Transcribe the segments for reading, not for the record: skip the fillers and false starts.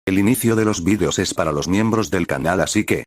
El inicio de los vídeos es para los miembros del canal, así que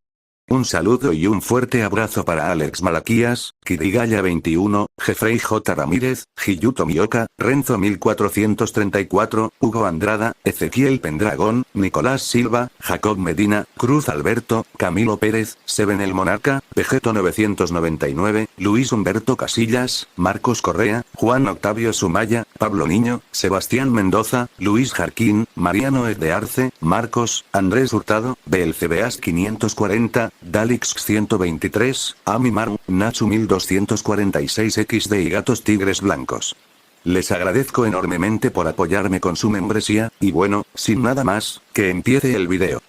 un saludo y un fuerte abrazo para Alex Malaquías, Kirigaya 21, Jeffrey J. Ramírez, Hiyuto Mioka, Renzo 1434, Hugo Andrada, Ezequiel Pendragón, Nicolás Silva, Jacob Medina, Cruz Alberto, Camilo Pérez, Seven el Monarca, Vegeto 999, Luis Humberto Casillas, Marcos Correa, Juan Octavio Sumaya, Pablo Niño, Sebastián Mendoza, Luis Jarquín, Mariano de Arce, Marcos, Andrés Hurtado, BLCBAS 540, Dalix 123, Amimaru, Nachu 1246 XD y Gatos Tigres Blancos. Les agradezco enormemente por apoyarme con su membresía, y bueno, sin nada más, que empiece el video.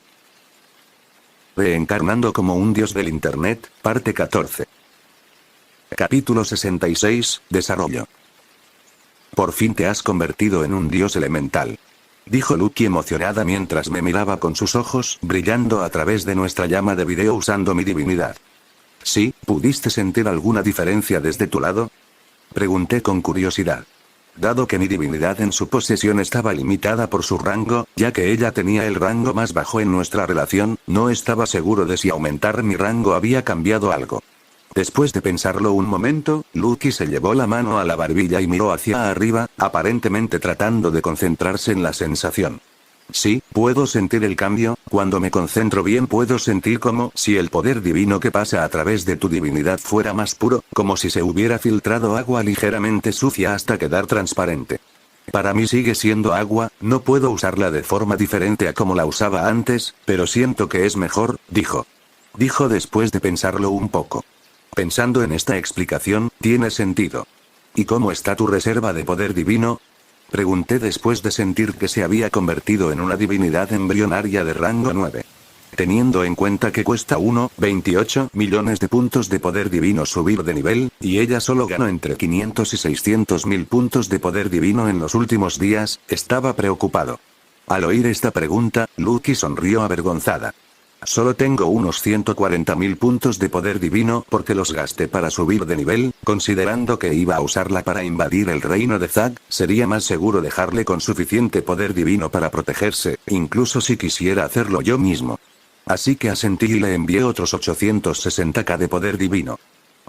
Reencarnando como un dios del internet, parte 14. Capítulo 66, Desarrollo. Por fin te has convertido en un dios elemental, dijo Lucky emocionada mientras me miraba con sus ojos brillando a través de nuestra llama de video usando mi divinidad. ¿Sí? ¿Pudiste sentir alguna diferencia desde tu lado? Pregunté con curiosidad. Dado que mi divinidad en su posesión estaba limitada por su rango, ya que ella tenía el rango más bajo en nuestra relación, no estaba seguro de si aumentar mi rango había cambiado algo. Después de pensarlo un momento, Lucky se llevó la mano a la barbilla y miró hacia arriba, aparentemente tratando de concentrarse en la sensación. Sí, puedo sentir el cambio. Cuando me concentro bien puedo sentir como si el poder divino que pasa a través de tu divinidad fuera más puro, como si se hubiera filtrado agua ligeramente sucia hasta quedar transparente. Para mí sigue siendo agua, no puedo usarla de forma diferente a como la usaba antes, pero siento que es mejor, dijo. Dijo después de pensarlo un poco. Pensando en esta explicación, tiene sentido. ¿Y cómo está tu reserva de poder divino? Pregunté después de sentir que se había convertido en una divinidad embrionaria de rango 9. Teniendo en cuenta que cuesta 1,28 millones de puntos de poder divino subir de nivel, y ella solo ganó entre 500 y 600 mil puntos de poder divino en los últimos días, estaba preocupado. Al oír esta pregunta, Lucky sonrió avergonzada. Solo tengo unos 140.000 puntos de poder divino porque los gasté para subir de nivel, considerando que iba a usarla para invadir el reino de Zack, sería más seguro dejarle con suficiente poder divino para protegerse, incluso si quisiera hacerlo yo mismo. Así que asentí y le envié otros 860k de poder divino.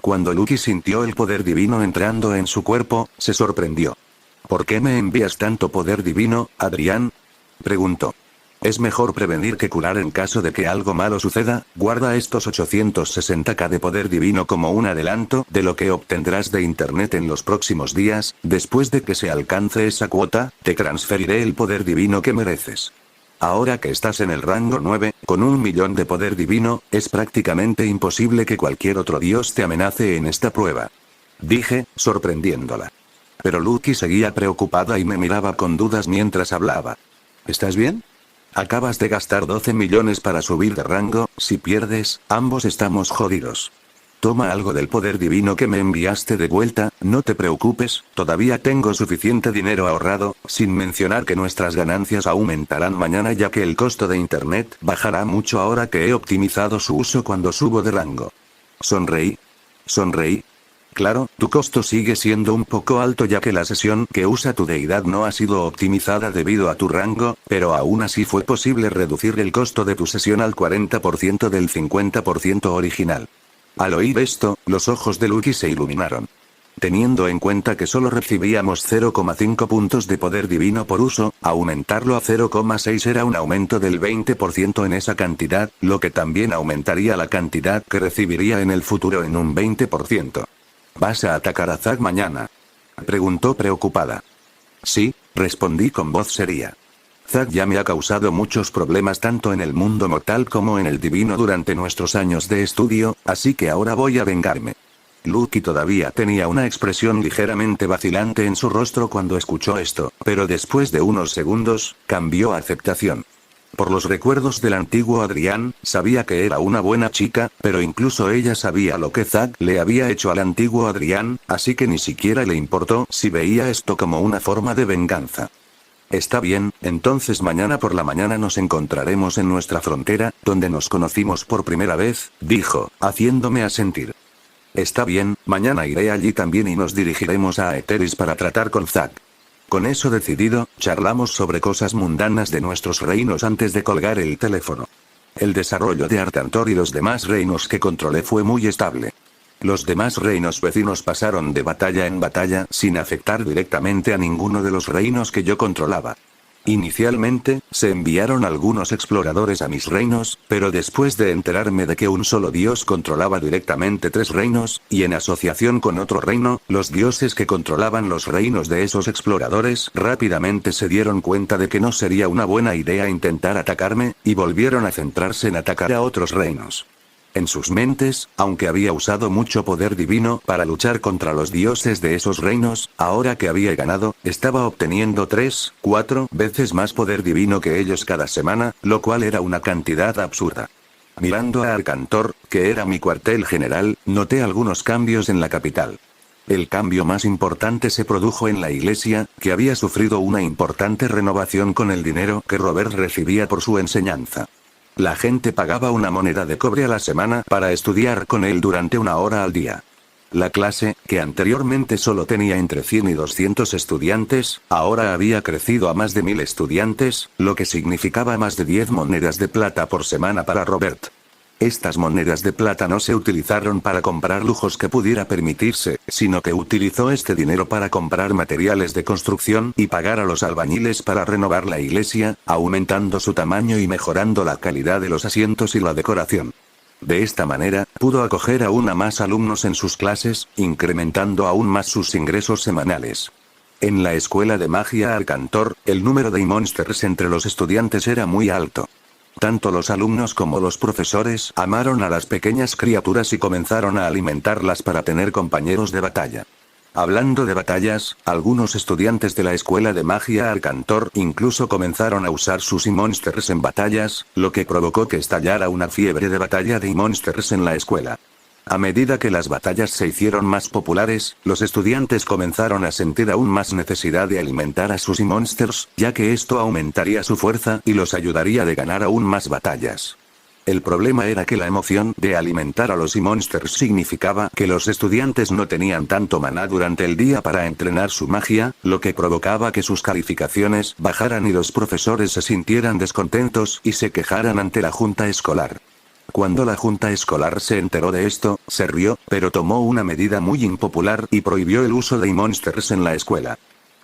Cuando Lucky sintió el poder divino entrando en su cuerpo, se sorprendió. ¿Por qué me envías tanto poder divino, Adrián? Preguntó. Es mejor prevenir que curar en caso de que algo malo suceda. Guarda estos 860k de poder divino como un adelanto de lo que obtendrás de internet en los próximos días. Después de que se alcance esa cuota, te transferiré el poder divino que mereces. Ahora que estás en el rango 9, con 1 millón de poder divino, es prácticamente imposible que cualquier otro dios te amenace en esta prueba. Dije, sorprendiéndola. Pero Lucky seguía preocupada y me miraba con dudas mientras hablaba. ¿Estás bien? Acabas de gastar 12 millones para subir de rango, si pierdes, ambos estamos jodidos. Toma algo del poder divino que me enviaste de vuelta, no te preocupes, todavía tengo suficiente dinero ahorrado, sin mencionar que nuestras ganancias aumentarán mañana ya que el costo de internet bajará mucho ahora que he optimizado su uso cuando subo de rango. Sonreí. Sonreí. Claro, tu costo sigue siendo un poco alto ya que la sesión que usa tu deidad no ha sido optimizada debido a tu rango, pero aún así fue posible reducir el costo de tu sesión al 40% del 50% original. Al oír esto, los ojos de Lucky se iluminaron. Teniendo en cuenta que solo recibíamos 0,5 puntos de poder divino por uso, aumentarlo a 0,6 era un aumento del 20% en esa cantidad, lo que también aumentaría la cantidad que recibiría en el futuro en un 20%. ¿Vas a atacar a Zack mañana? Preguntó preocupada. Sí, respondí con voz seria. Zack ya me ha causado muchos problemas tanto en el mundo mortal como en el divino durante nuestros años de estudio, así que ahora voy a vengarme. Lucky todavía tenía una expresión ligeramente vacilante en su rostro cuando escuchó esto, pero después de unos segundos, cambió a aceptación. Por los recuerdos del antiguo Adrián, sabía que era una buena chica, pero incluso ella sabía lo que Zack le había hecho al antiguo Adrián, así que ni siquiera le importó si veía esto como una forma de venganza. Está bien, entonces mañana por la mañana nos encontraremos en nuestra frontera, donde nos conocimos por primera vez, dijo, haciéndome asentir. Está bien, mañana iré allí también y nos dirigiremos a Eteris para tratar con Zack. Con eso decidido, charlamos sobre cosas mundanas de nuestros reinos antes de colgar el teléfono. El desarrollo de Arcantor y los demás reinos que controlé fue muy estable. Los demás reinos vecinos pasaron de batalla en batalla sin afectar directamente a ninguno de los reinos que yo controlaba. Inicialmente, se enviaron algunos exploradores a mis reinos, pero después de enterarme de que un solo dios controlaba directamente 3 reinos, y en asociación con otro reino, los dioses que controlaban los reinos de esos exploradores rápidamente se dieron cuenta de que no sería una buena idea intentar atacarme, y volvieron a centrarse en atacar a otros reinos. En sus mentes, aunque había usado mucho poder divino para luchar contra los dioses de esos reinos, ahora que había ganado, estaba obteniendo 3, 4 veces más poder divino que ellos cada semana, lo cual era una cantidad absurda. Mirando a Arcantor, que era mi cuartel general, noté algunos cambios en la capital. El cambio más importante se produjo en la iglesia, que había sufrido una importante renovación con el dinero que Robert recibía por su enseñanza. La gente pagaba una moneda de cobre a la semana para estudiar con él durante 1 hora al día. La clase, que anteriormente solo tenía entre 100 y 200 estudiantes, ahora había crecido a más de 1000 estudiantes, lo que significaba más de 10 monedas de plata por semana para Robert. Estas monedas de plata no se utilizaron para comprar lujos que pudiera permitirse, sino que utilizó este dinero para comprar materiales de construcción y pagar a los albañiles para renovar la iglesia, aumentando su tamaño y mejorando la calidad de los asientos y la decoración. De esta manera, pudo acoger aún a más alumnos en sus clases, incrementando aún más sus ingresos semanales. En la escuela de magia Arcantor, el número de monsters entre los estudiantes era muy alto. Tanto los alumnos como los profesores amaron a las pequeñas criaturas y comenzaron a alimentarlas para tener compañeros de batalla. Hablando de batallas, algunos estudiantes de la escuela de magia Arcantor incluso comenzaron a usar sus monsters en batallas, lo que provocó que estallara una fiebre de batalla de monsters en la escuela. A medida que las batallas se hicieron más populares, los estudiantes comenzaron a sentir aún más necesidad de alimentar a sus monsters, ya que esto aumentaría su fuerza y los ayudaría a ganar aún más batallas. El problema era que la emoción de alimentar a los monsters significaba que los estudiantes no tenían tanto maná durante el día para entrenar su magia, lo que provocaba que sus calificaciones bajaran y los profesores se sintieran descontentos y se quejaran ante la junta escolar. Cuando la junta escolar se enteró de esto, se rió, pero tomó una medida muy impopular y prohibió el uso de monsters en la escuela.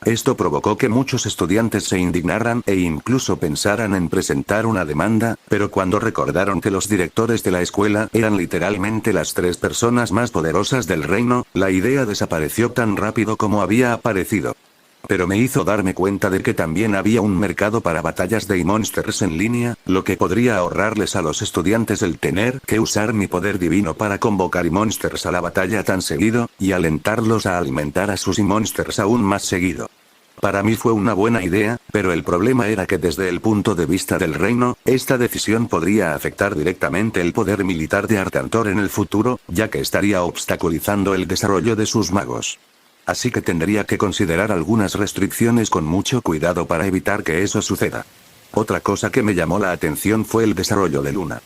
Esto provocó que muchos estudiantes se indignaran e incluso pensaran en presentar una demanda, pero cuando recordaron que los directores de la escuela eran literalmente las 3 personas más poderosas del reino, la idea desapareció tan rápido como había aparecido. Pero me hizo darme cuenta de que también había un mercado para batallas de monsters en línea, lo que podría ahorrarles a los estudiantes el tener que usar mi poder divino para convocar monsters a la batalla tan seguido, y alentarlos a alimentar a sus monsters aún más seguido. Para mí fue una buena idea, pero el problema era que desde el punto de vista del reino, esta decisión podría afectar directamente el poder militar de Arcantor en el futuro, ya que estaría obstaculizando el desarrollo de sus magos. Así que tendría que considerar algunas restricciones con mucho cuidado para evitar que eso suceda. Otra cosa que me llamó la atención fue el desarrollo de Luna.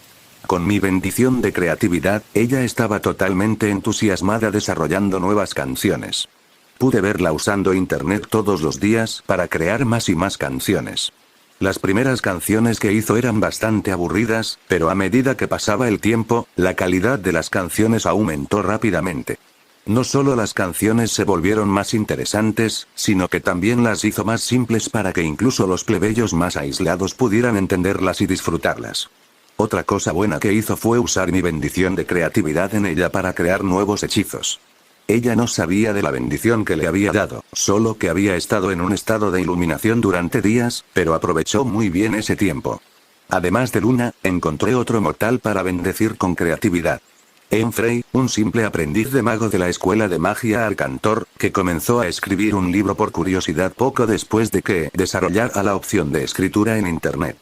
Con mi bendición de creatividad, ella estaba totalmente entusiasmada desarrollando nuevas canciones. Pude verla usando internet todos los días para crear más y más canciones. Las primeras canciones que hizo eran bastante aburridas, pero a medida que pasaba el tiempo, la calidad de las canciones aumentó rápidamente. No solo las canciones se volvieron más interesantes, sino que también las hizo más simples para que incluso los plebeyos más aislados pudieran entenderlas y disfrutarlas. Otra cosa buena que hizo fue usar mi bendición de creatividad en ella para crear nuevos hechizos. Ella no sabía de la bendición que le había dado, solo que había estado en un estado de iluminación durante días, pero aprovechó muy bien ese tiempo. Además de Luna, encontré otro mortal para bendecir con creatividad. Enfrey, un simple aprendiz de mago de la escuela de magia Arcantor, que comenzó a escribir un libro por curiosidad poco después de que desarrollara la opción de escritura en internet.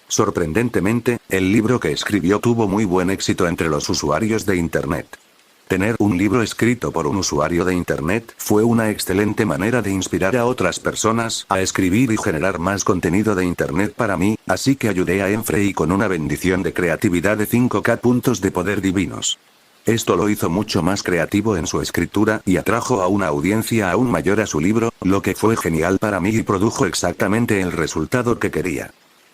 Sorprendentemente, el libro que escribió tuvo muy buen éxito entre los usuarios de internet. Tener un libro escrito por un usuario de internet fue una excelente manera de inspirar a otras personas a escribir y generar más contenido de internet para mí, así que ayudé a Enfrey con una bendición de creatividad de 5K puntos de poder divinos. Esto lo hizo mucho más creativo en su escritura y atrajo a una audiencia aún mayor a su libro, lo que fue genial para mí y produjo exactamente el resultado que quería.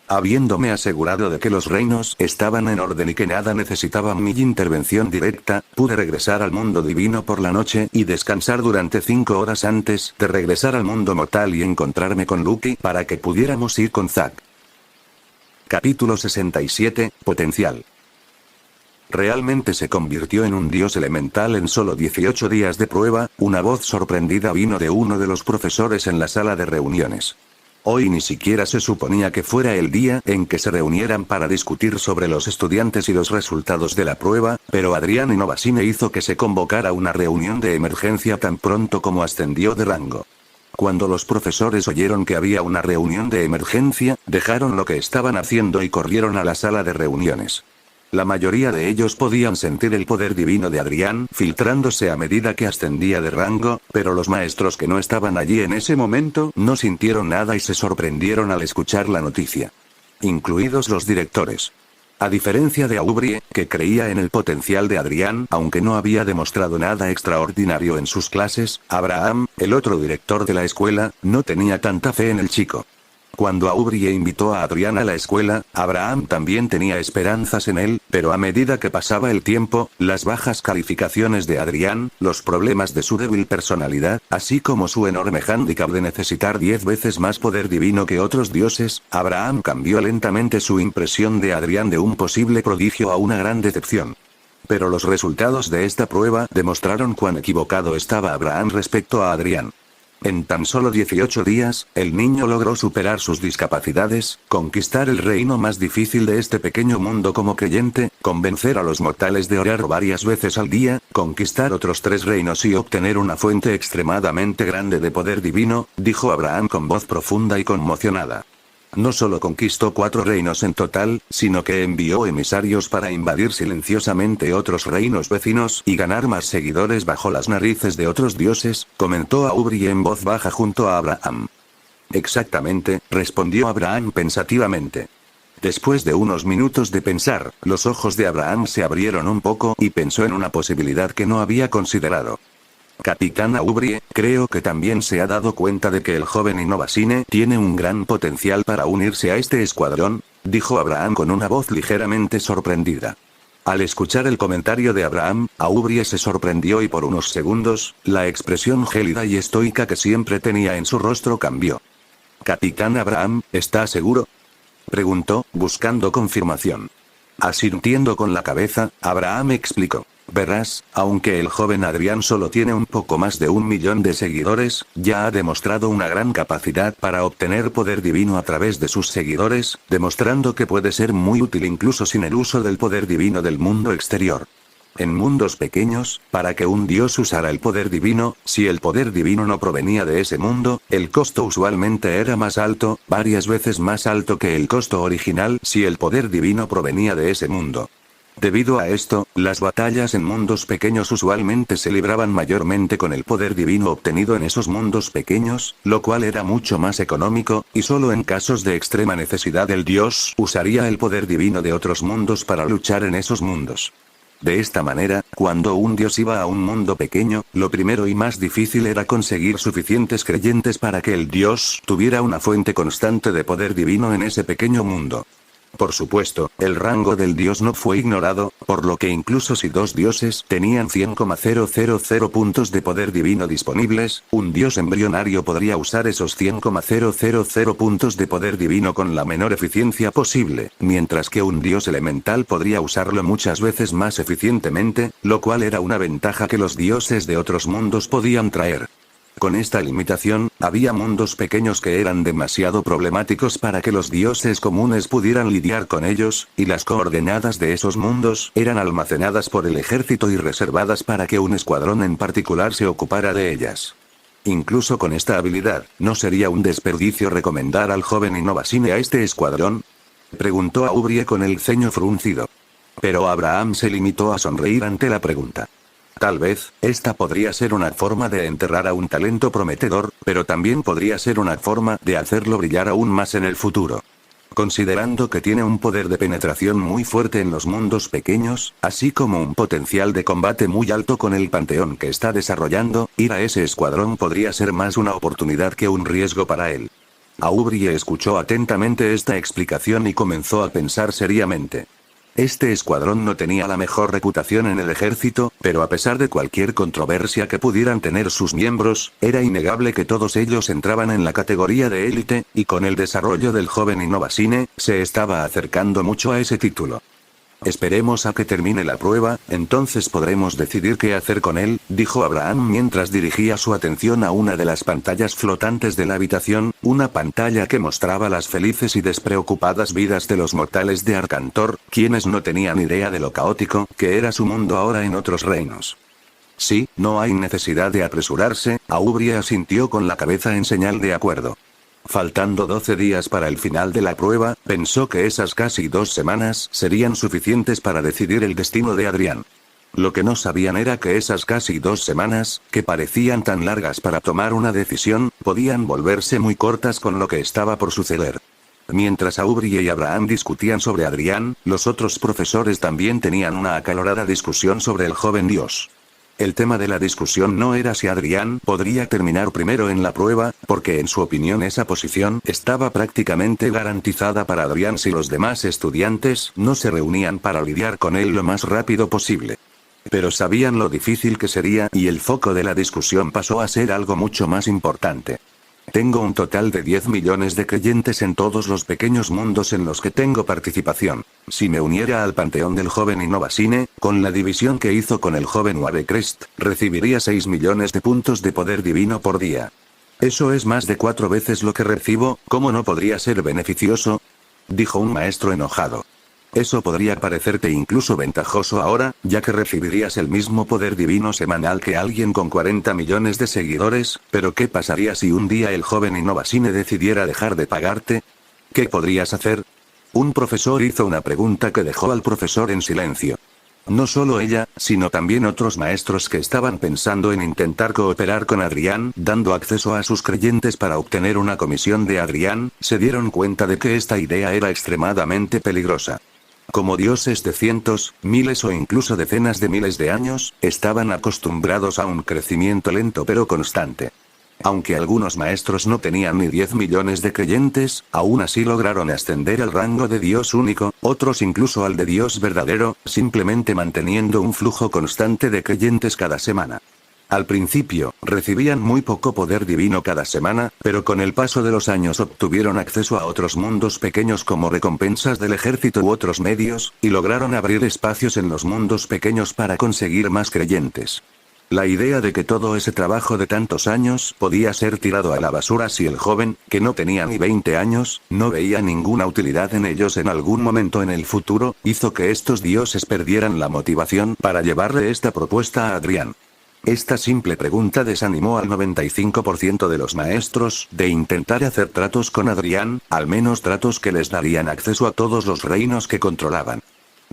Habiéndome asegurado de que los reinos estaban en orden y que nada necesitaba mi intervención directa, pude regresar al mundo divino por la noche y descansar durante 5 horas antes de regresar al mundo mortal y encontrarme con Lucky para que pudiéramos ir con Zack. Capítulo 67, Potencial. Realmente se convirtió en un dios elemental en solo 18 días de prueba. Una voz sorprendida vino de uno de los profesores en la sala de reuniones. Hoy ni siquiera se suponía que fuera el día en que se reunieran para discutir sobre los estudiantes y los resultados de la prueba, pero Adrián Innovasine hizo que se convocara una reunión de emergencia tan pronto como ascendió de rango. Cuando los profesores oyeron que había una reunión de emergencia, dejaron lo que estaban haciendo y corrieron a la sala de reuniones. La mayoría de ellos podían sentir el poder divino de Adrián filtrándose a medida que ascendía de rango, pero los maestros que no estaban allí en ese momento no sintieron nada y se sorprendieron al escuchar la noticia. Incluidos los directores. A diferencia de Aubrey, que creía en el potencial de Adrián aunque no había demostrado nada extraordinario en sus clases, Abraham, el otro director de la escuela, no tenía tanta fe en el chico. Cuando Aubrey invitó a Adrián a la escuela, Abraham también tenía esperanzas en él, pero a medida que pasaba el tiempo, las bajas calificaciones de Adrián, los problemas de su débil personalidad, así como su enorme hándicap de necesitar 10 veces más poder divino que otros dioses, Abraham cambió lentamente su impresión de Adrián de un posible prodigio a una gran decepción. Pero los resultados de esta prueba demostraron cuán equivocado estaba Abraham respecto a Adrián. En tan solo 18 días, el niño logró superar sus discapacidades, conquistar el reino más difícil de este pequeño mundo como creyente, convencer a los mortales de orar varias veces al día, conquistar otros 3 reinos y obtener una fuente extremadamente grande de poder divino, dijo Abraham con voz profunda y conmocionada. No solo conquistó 4 reinos en total, sino que envió emisarios para invadir silenciosamente otros reinos vecinos y ganar más seguidores bajo las narices de otros dioses, comentó Aubrey en voz baja junto a Abraham. Exactamente, respondió Abraham pensativamente. Después de unos minutos de pensar, los ojos de Abraham se abrieron un poco y pensó en una posibilidad que no había considerado. Capitán Aubrey, creo que también se ha dado cuenta de que el joven Innovasine tiene un gran potencial para unirse a este escuadrón, dijo Abraham con una voz ligeramente sorprendida. Al escuchar el comentario de Abraham, Aubrey se sorprendió y por unos segundos, la expresión gélida y estoica que siempre tenía en su rostro cambió. Capitán Abraham, ¿está seguro?, preguntó, buscando confirmación. Asintiendo con la cabeza, Abraham explicó. Verás, aunque el joven Adrián solo tiene un poco más de 1 millón de seguidores, ya ha demostrado una gran capacidad para obtener poder divino a través de sus seguidores, demostrando que puede ser muy útil incluso sin el uso del poder divino del mundo exterior. En mundos pequeños, para que un dios usara el poder divino, si el poder divino no provenía de ese mundo, el costo usualmente era más alto, varias veces más alto que el costo original si el poder divino provenía de ese mundo. Debido a esto, las batallas en mundos pequeños usualmente se libraban mayormente con el poder divino obtenido en esos mundos pequeños, lo cual era mucho más económico, y solo en casos de extrema necesidad el dios usaría el poder divino de otros mundos para luchar en esos mundos. De esta manera, cuando un dios iba a un mundo pequeño, lo primero y más difícil era conseguir suficientes creyentes para que el dios tuviera una fuente constante de poder divino en ese pequeño mundo. Por supuesto, el rango del dios no fue ignorado, por lo que incluso si 2 dioses tenían 100,000 puntos de poder divino disponibles, un dios embrionario podría usar esos 100,000 puntos de poder divino con la menor eficiencia posible, mientras que un dios elemental podría usarlo muchas veces más eficientemente, lo cual era una ventaja que los dioses de otros mundos podían traer. Con esta limitación, había mundos pequeños que eran demasiado problemáticos para que los dioses comunes pudieran lidiar con ellos, y las coordenadas de esos mundos eran almacenadas por el ejército y reservadas para que un escuadrón en particular se ocupara de ellas. Incluso con esta habilidad, ¿no sería un desperdicio recomendar al joven Innovasine a este escuadrón?, preguntó Aubrey con el ceño fruncido. Pero Abraham se limitó a sonreír ante la pregunta. Tal vez, esta podría ser una forma de enterrar a un talento prometedor, pero también podría ser una forma de hacerlo brillar aún más en el futuro. Considerando que tiene un poder de penetración muy fuerte en los mundos pequeños, así como un potencial de combate muy alto con el panteón que está desarrollando, ir a ese escuadrón podría ser más una oportunidad que un riesgo para él. Aubrey escuchó atentamente esta explicación y comenzó a pensar seriamente. Este escuadrón no tenía la mejor reputación en el ejército, pero a pesar de cualquier controversia que pudieran tener sus miembros, era innegable que todos ellos entraban en la categoría de élite, y con el desarrollo del joven Innovasine, se estaba acercando mucho a ese título. Esperemos a que termine la prueba, entonces podremos decidir qué hacer con él, dijo Abraham mientras dirigía su atención a una de las pantallas flotantes de la habitación, una pantalla que mostraba las felices y despreocupadas vidas de los mortales de Arcantor, quienes no tenían idea de lo caótico que era su mundo ahora en otros reinos. Sí, no hay necesidad de apresurarse, Aubrey asintió con la cabeza en señal de acuerdo. Faltando 12 días para el final de la prueba, pensó que esas casi 2 semanas serían suficientes para decidir el destino de Adrián. Lo que no sabían era que esas casi 2 semanas, que parecían tan largas para tomar una decisión, podían volverse muy cortas con lo que estaba por suceder. Mientras Aubrey y Abraham discutían sobre Adrián, los otros profesores también tenían una acalorada discusión sobre el joven dios. El tema de la discusión no era si Adrián podría terminar primero en la prueba, porque en su opinión esa posición estaba prácticamente garantizada para Adrián si los demás estudiantes no se reunían para lidiar con él lo más rápido posible. Pero sabían lo difícil que sería y el foco de la discusión pasó a ser algo mucho más importante. Tengo un total de 10 millones de creyentes en todos los pequeños mundos en los que tengo participación. Si me uniera al panteón del joven Innovasine, con la división que hizo con el joven Warecrest, recibiría 6 millones de puntos de poder divino por día. Eso es más de 4 veces lo que recibo, ¿cómo no podría ser beneficioso?, dijo un maestro enojado. Eso podría parecerte incluso ventajoso ahora, ya que recibirías el mismo poder divino semanal que alguien con 40 millones de seguidores, pero ¿qué pasaría si un día el joven Innovasine decidiera dejar de pagarte? ¿Qué podrías hacer? Un profesor hizo una pregunta que dejó al profesor en silencio. No solo ella, sino también otros maestros que estaban pensando en intentar cooperar con Adrián, dando acceso a sus creyentes para obtener una comisión de Adrián, se dieron cuenta de que esta idea era extremadamente peligrosa. Como dioses de cientos, miles o incluso decenas de miles de años, estaban acostumbrados a un crecimiento lento pero constante. Aunque algunos maestros no tenían ni 10 millones de creyentes, aún así lograron ascender al rango de Dios único, otros incluso al de Dios verdadero, simplemente manteniendo un flujo constante de creyentes cada semana. Al principio, recibían muy poco poder divino cada semana, pero con el paso de los años obtuvieron acceso a otros mundos pequeños como recompensas del ejército u otros medios, y lograron abrir espacios en los mundos pequeños para conseguir más creyentes. La idea de que todo ese trabajo de tantos años podía ser tirado a la basura si el joven, que no tenía ni 20 años, no veía ninguna utilidad en ellos en algún momento en el futuro, hizo que estos dioses perdieran la motivación para llevarle esta propuesta a Adrián. Esta simple pregunta desanimó al 95% de los maestros de intentar hacer tratos con Adrián, al menos tratos que les darían acceso a todos los reinos que controlaban.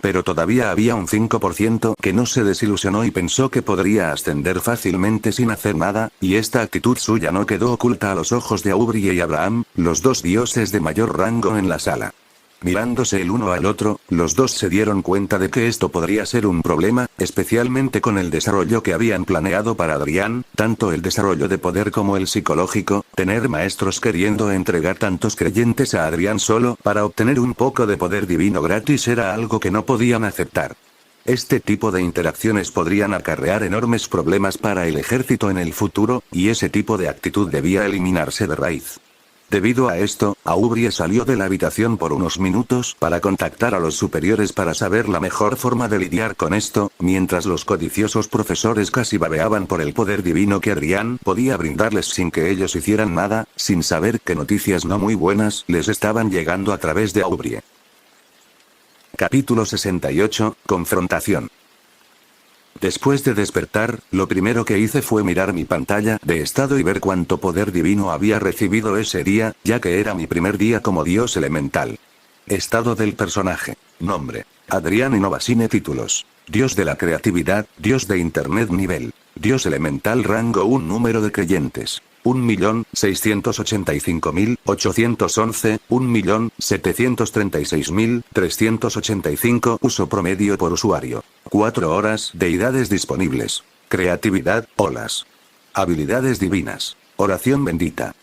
Pero todavía había un 5% que no se desilusionó y pensó que podría ascender fácilmente sin hacer nada, y esta actitud suya no quedó oculta a los ojos de Aubrey y Abraham, los dos dioses de mayor rango en la sala. Mirándose el uno al otro, los dos se dieron cuenta de que esto podría ser un problema, especialmente con el desarrollo que habían planeado para Adrián, tanto el desarrollo de poder como el psicológico, tener maestros queriendo entregar tantos creyentes a Adrián solo para obtener un poco de poder divino gratis era algo que no podían aceptar. Este tipo de interacciones podrían acarrear enormes problemas para el ejército en el futuro, y ese tipo de actitud debía eliminarse de raíz. Debido a esto, Aubrey salió de la habitación por unos minutos para contactar a los superiores para saber la mejor forma de lidiar con esto, mientras los codiciosos profesores casi babeaban por el poder divino que Adrián podía brindarles sin que ellos hicieran nada, sin saber que noticias no muy buenas les estaban llegando a través de Aubrey. Capítulo 68, Confrontación. Después de despertar, lo primero que hice fue mirar mi pantalla de estado y ver cuánto poder divino había recibido ese día, ya que era mi primer día como dios elemental. Estado del personaje. Nombre: Adrián Innovasine. Títulos: Dios de la creatividad, Dios de Internet. Nivel: Dios elemental. Rango 1. Número de creyentes: 1.685.811, 1.736.385, uso promedio por usuario. 4 horas, deidades disponibles. Creatividad, olas. Habilidades divinas. Oración bendita.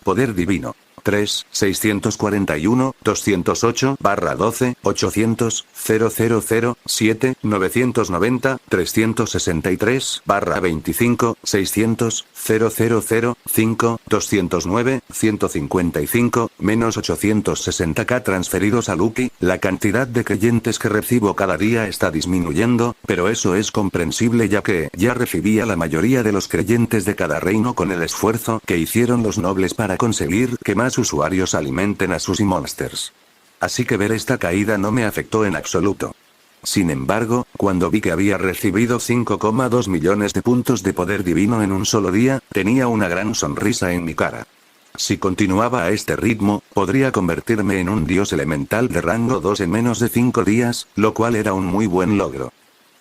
Poder divino. 3, 641, 208/12, 800, 000, 7, 990, 363/25, 600, 000, 5, 209, 155, menos 860k transferidos a Lucky. La cantidad de creyentes que recibo cada día está disminuyendo, pero eso es comprensible ya que ya recibí a la mayoría de los creyentes de cada reino con el esfuerzo que hicieron los nobles para conseguir que más usuarios alimenten a sus monsters. Así que ver esta caída no me afectó en absoluto. Sin embargo, cuando vi que había recibido 5,2 millones de puntos de poder divino en un solo día, tenía una gran sonrisa en mi cara. Si continuaba a este ritmo, podría convertirme en un dios elemental de rango 2 en menos de 5 días, lo cual era un muy buen logro.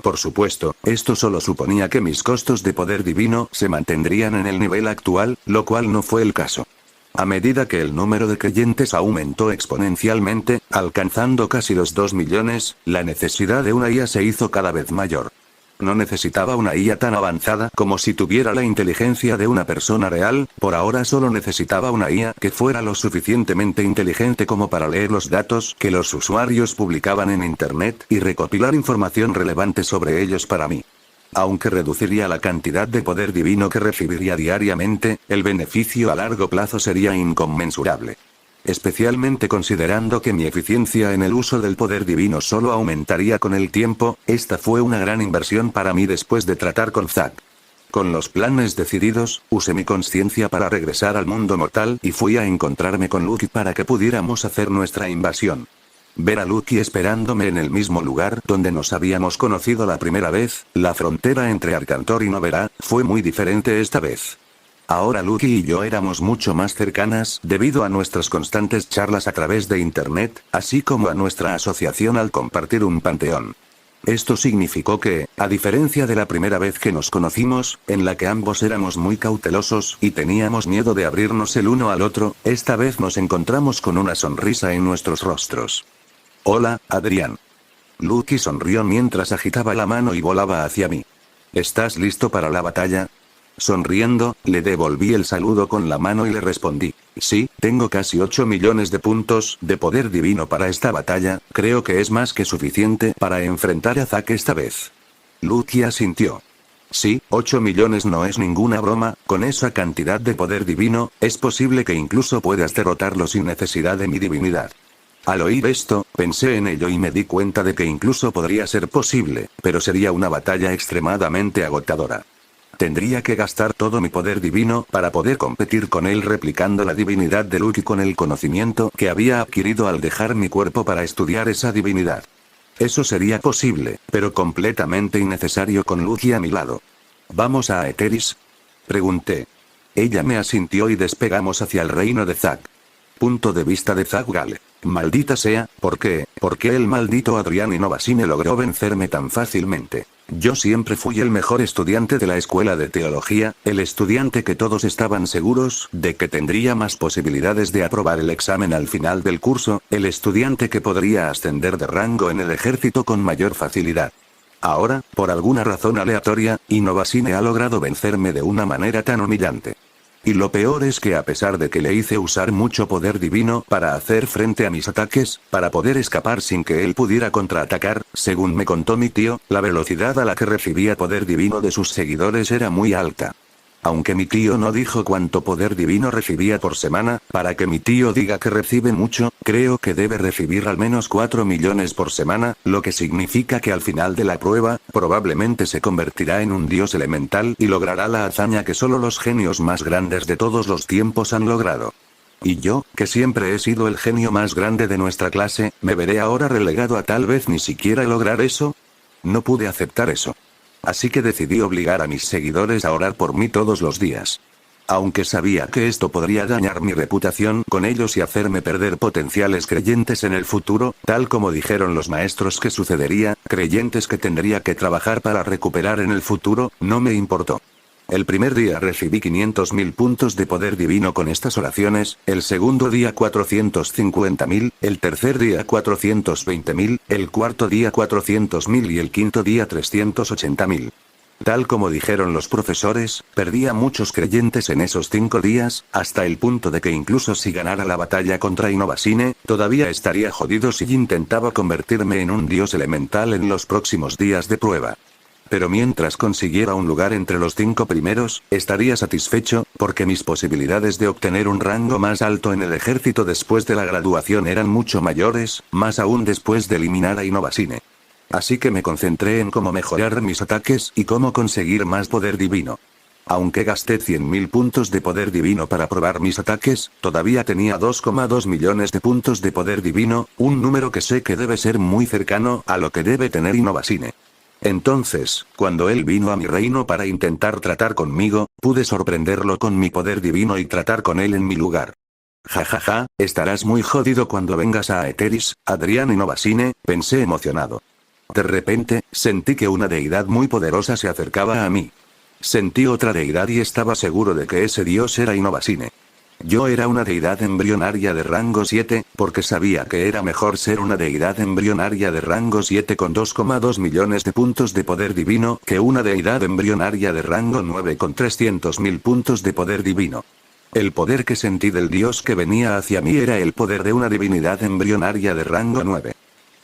Por supuesto, esto solo suponía que mis costos de poder divino se mantendrían en el nivel actual, lo cual no fue el caso. A medida que el número de creyentes aumentó exponencialmente, alcanzando casi los 2 millones, la necesidad de una IA se hizo cada vez mayor. No necesitaba una IA tan avanzada como si tuviera la inteligencia de una persona real, por ahora solo necesitaba una IA que fuera lo suficientemente inteligente como para leer los datos que los usuarios publicaban en Internet y recopilar información relevante sobre ellos para mí. Aunque reduciría la cantidad de poder divino que recibiría diariamente, el beneficio a largo plazo sería inconmensurable. Especialmente considerando que mi eficiencia en el uso del poder divino solo aumentaría con el tiempo, esta fue una gran inversión para mí después de tratar con Zack. Con los planes decididos, usé mi conciencia para regresar al mundo mortal y fui a encontrarme con Lucky para que pudiéramos hacer nuestra invasión. Ver a Lucky esperándome en el mismo lugar donde nos habíamos conocido la primera vez, la frontera entre Arcantor y Noverá, fue muy diferente esta vez. Ahora Lucky y yo éramos mucho más cercanas debido a nuestras constantes charlas a través de Internet, así como a nuestra asociación al compartir un panteón. Esto significó que, a diferencia de la primera vez que nos conocimos, en la que ambos éramos muy cautelosos y teníamos miedo de abrirnos el uno al otro, esta vez nos encontramos con una sonrisa en nuestros rostros. Hola, Adrián. Lucky sonrió mientras agitaba la mano y volaba hacia mí. ¿Estás listo para la batalla? Sonriendo, le devolví el saludo con la mano y le respondí. Sí, tengo casi 8 millones de puntos de poder divino para esta batalla, creo que es más que suficiente para enfrentar a Zack esta vez. Lucky asintió. Sí, 8 millones no es ninguna broma, con esa cantidad de poder divino, es posible que incluso puedas derrotarlo sin necesidad de mi divinidad. Al oír esto, pensé en ello y me di cuenta de que incluso podría ser posible, pero sería una batalla extremadamente agotadora. Tendría que gastar todo mi poder divino para poder competir con él replicando la divinidad de Lucky con el conocimiento que había adquirido al dejar mi cuerpo para estudiar esa divinidad. Eso sería posible, pero completamente innecesario con Lucky a mi lado. ¿Vamos a Aetheris?, pregunté. Ella me asintió y despegamos hacia el reino de Zack. Punto de vista de Zack Gale. Maldita sea, ¿por qué el maldito Adrián Innovasine logró vencerme tan fácilmente? Yo siempre fui el mejor estudiante de la escuela de teología, el estudiante que todos estaban seguros de que tendría más posibilidades de aprobar el examen al final del curso, el estudiante que podría ascender de rango en el ejército con mayor facilidad. Ahora, por alguna razón aleatoria, Innovasine ha logrado vencerme de una manera tan humillante. Y lo peor es que a pesar de que le hice usar mucho poder divino para hacer frente a mis ataques, para poder escapar sin que él pudiera contraatacar, según me contó mi tío, la velocidad a la que recibía poder divino de sus seguidores era muy alta. Aunque mi tío no dijo cuánto poder divino recibía por semana, para que mi tío diga que recibe mucho, creo que debe recibir al menos 4 millones por semana, lo que significa que al final de la prueba, probablemente se convertirá en un dios elemental y logrará la hazaña que solo los genios más grandes de todos los tiempos han logrado. Y yo, que siempre he sido el genio más grande de nuestra clase, ¿me veré ahora relegado a tal vez ni siquiera lograr eso? No pude aceptar eso. Así que decidí obligar a mis seguidores a orar por mí todos los días. Aunque sabía que esto podría dañar mi reputación con ellos y hacerme perder potenciales creyentes en el futuro, tal como dijeron los maestros que sucedería, creyentes que tendría que trabajar para recuperar en el futuro, no me importó. El primer día recibí 500.000 puntos de poder divino con estas oraciones, el segundo día 450.000, el tercer día 420.000, el cuarto día 400.000 y el quinto día 380.000. Tal como dijeron los profesores, perdí a muchos creyentes en esos 5 días, hasta el punto de que incluso si ganara la batalla contra Innovasine, todavía estaría jodido si intentaba convertirme en un dios elemental en los próximos días de prueba. Pero mientras consiguiera un lugar entre los 5 primeros, estaría satisfecho, porque mis posibilidades de obtener un rango más alto en el ejército después de la graduación eran mucho mayores, más aún después de eliminar a Innovasine. Así que me concentré en cómo mejorar mis ataques y cómo conseguir más poder divino. Aunque gasté 100.000 puntos de poder divino para probar mis ataques, todavía tenía 2,2 millones de puntos de poder divino, un número que sé que debe ser muy cercano a lo que debe tener Innovasine. Entonces, cuando él vino a mi reino para intentar tratar conmigo, pude sorprenderlo con mi poder divino y tratar con él en mi lugar. Jajaja, estarás muy jodido cuando vengas a Aetheris, Adrián Innovasine, pensé emocionado. De repente, sentí que una deidad muy poderosa se acercaba a mí. Sentí otra deidad y estaba seguro de que ese dios era Innovasine. Yo era una deidad embrionaria de rango 7, porque sabía que era mejor ser una deidad embrionaria de rango 7 con 2,2 millones de puntos de poder divino que una deidad embrionaria de rango 9 con 300.000 puntos de poder divino. El poder que sentí del dios que venía hacia mí era el poder de una divinidad embrionaria de rango 9.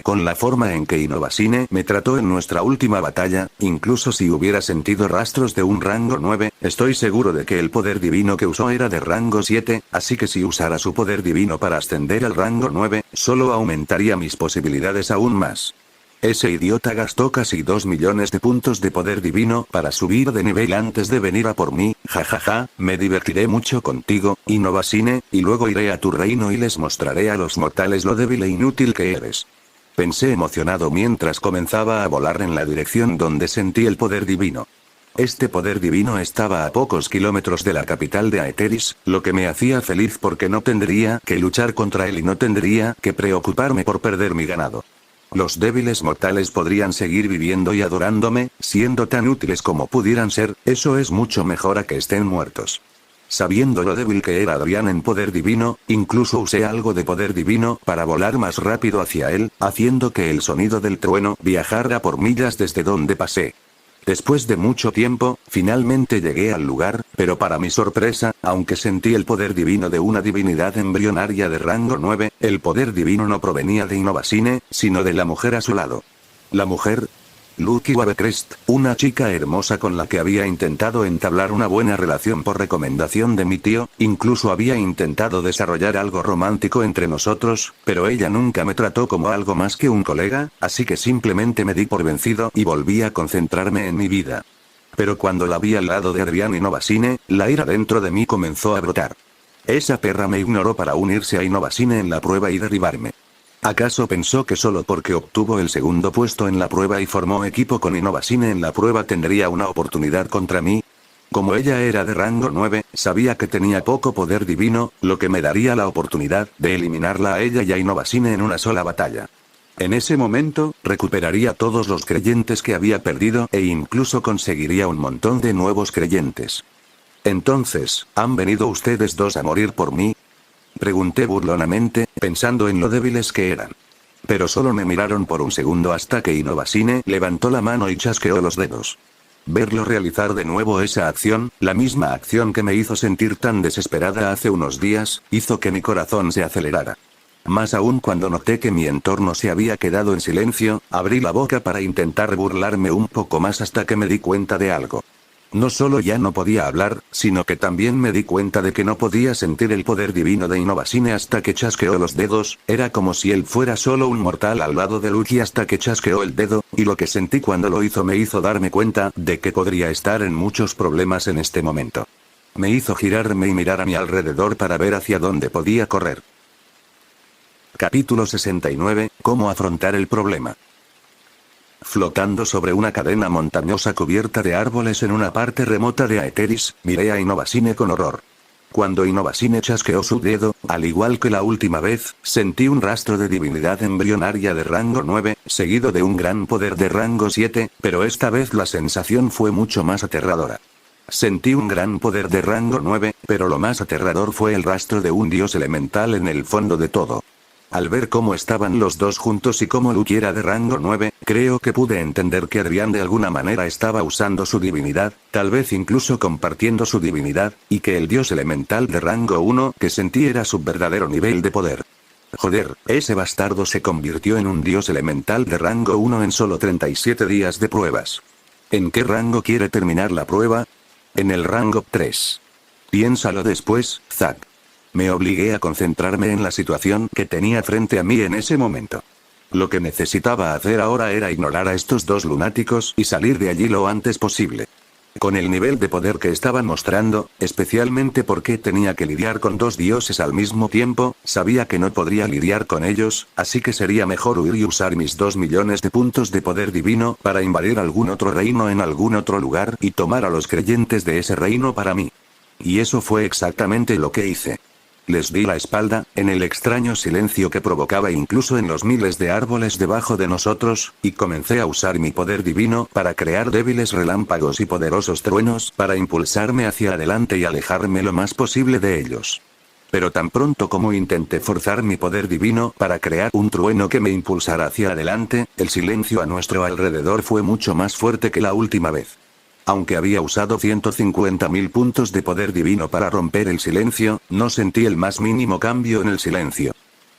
Con la forma en que Innovasine me trató en nuestra última batalla, incluso si hubiera sentido rastros de un rango 9, estoy seguro de que el poder divino que usó era de rango 7, así que si usara su poder divino para ascender al rango 9, solo aumentaría mis posibilidades aún más. Ese idiota gastó casi 2 millones de puntos de poder divino para subir de nivel antes de venir a por mí, jajaja, me divertiré mucho contigo, Innovasine, y luego iré a tu reino y les mostraré a los mortales lo débil e inútil que eres. Pensé emocionado mientras comenzaba a volar en la dirección donde sentí el poder divino. Este poder divino estaba a pocos kilómetros de la capital de Aetheris, lo que me hacía feliz porque no tendría que luchar contra él y no tendría que preocuparme por perder mi ganado. Los débiles mortales podrían seguir viviendo y adorándome, siendo tan útiles como pudieran ser, eso es mucho mejor a que estén muertos. Sabiendo lo débil que era Adrián en poder divino, incluso usé algo de poder divino para volar más rápido hacia él, haciendo que el sonido del trueno viajara por millas desde donde pasé. Después de mucho tiempo, finalmente llegué al lugar, pero para mi sorpresa, aunque sentí el poder divino de una divinidad embrionaria de rango 9, el poder divino no provenía de Innovasine, sino de la mujer a su lado. La mujer, Lucky Wavecrest, una chica hermosa con la que había intentado entablar una buena relación por recomendación de mi tío, incluso había intentado desarrollar algo romántico entre nosotros, pero ella nunca me trató como algo más que un colega, así que simplemente me di por vencido y volví a concentrarme en mi vida. Pero cuando la vi al lado de Adrián Innovasine, la ira dentro de mí comenzó a brotar. Esa perra me ignoró para unirse a Innovasine en la prueba y derribarme. ¿Acaso pensó que solo porque obtuvo el segundo puesto en la prueba y formó equipo con Innovasine en la prueba tendría una oportunidad contra mí? Como ella era de rango 9, sabía que tenía poco poder divino, lo que me daría la oportunidad de eliminarla a ella y a Innovasine en una sola batalla. En ese momento, recuperaría todos los creyentes que había perdido e incluso conseguiría un montón de nuevos creyentes. Entonces, ¿han venido ustedes dos a morir por mí? Pregunté burlonamente, pensando en lo débiles que eran. Pero solo me miraron por un segundo hasta que Innovasine levantó la mano y chasqueó los dedos. Verlo realizar de nuevo esa acción, la misma acción que me hizo sentir tan desesperada hace unos días, hizo que mi corazón se acelerara. Más aún cuando noté que mi entorno se había quedado en silencio, abrí la boca para intentar burlarme un poco más hasta que me di cuenta de algo. No solo ya no podía hablar, sino que también me di cuenta de que no podía sentir el poder divino de Innovasine hasta que chasqueó los dedos, era como si él fuera solo un mortal al lado de Lucky hasta que chasqueó el dedo, y lo que sentí cuando lo hizo me hizo darme cuenta de que podría estar en muchos problemas en este momento. Me hizo girarme y mirar a mi alrededor para ver hacia dónde podía correr. Capítulo 69, ¿cómo afrontar el problema? Flotando sobre una cadena montañosa cubierta de árboles en una parte remota de Aetheris, miré a Innovasine con horror. Cuando Innovasine chasqueó su dedo, al igual que la última vez, sentí un rastro de divinidad embrionaria de rango 9, seguido de un gran poder de rango 7, pero esta vez la sensación fue mucho más aterradora. Sentí un gran poder de rango 9, pero lo más aterrador fue el rastro de un dios elemental en el fondo de todo. Al ver cómo estaban los dos juntos y cómo Luke era de rango 9, creo que pude entender que Adrián de alguna manera estaba usando su divinidad, tal vez incluso compartiendo su divinidad, y que el dios elemental de rango 1 que sentí era su verdadero nivel de poder. Joder, ese bastardo se convirtió en un dios elemental de rango 1 en solo 37 días de pruebas. ¿En qué rango quiere terminar la prueba? En el rango 3. Piénsalo después, Zack. Me obligué a concentrarme en la situación que tenía frente a mí en ese momento. Lo que necesitaba hacer ahora era ignorar a estos dos lunáticos y salir de allí lo antes posible. Con el nivel de poder que estaban mostrando, especialmente porque tenía que lidiar con dos dioses al mismo tiempo, sabía que no podría lidiar con ellos, así que sería mejor huir y usar mis 2 millones de puntos de poder divino para invadir algún otro reino en algún otro lugar y tomar a los creyentes de ese reino para mí. Y eso fue exactamente lo que hice. Les di la espalda, en el extraño silencio que provocaba incluso en los miles de árboles debajo de nosotros, y comencé a usar mi poder divino para crear débiles relámpagos y poderosos truenos para impulsarme hacia adelante y alejarme lo más posible de ellos. Pero tan pronto como intenté forzar mi poder divino para crear un trueno que me impulsara hacia adelante, el silencio a nuestro alrededor fue mucho más fuerte que la última vez. Aunque había usado 150.000 puntos de poder divino para romper el silencio, no sentí el más mínimo cambio en el silencio.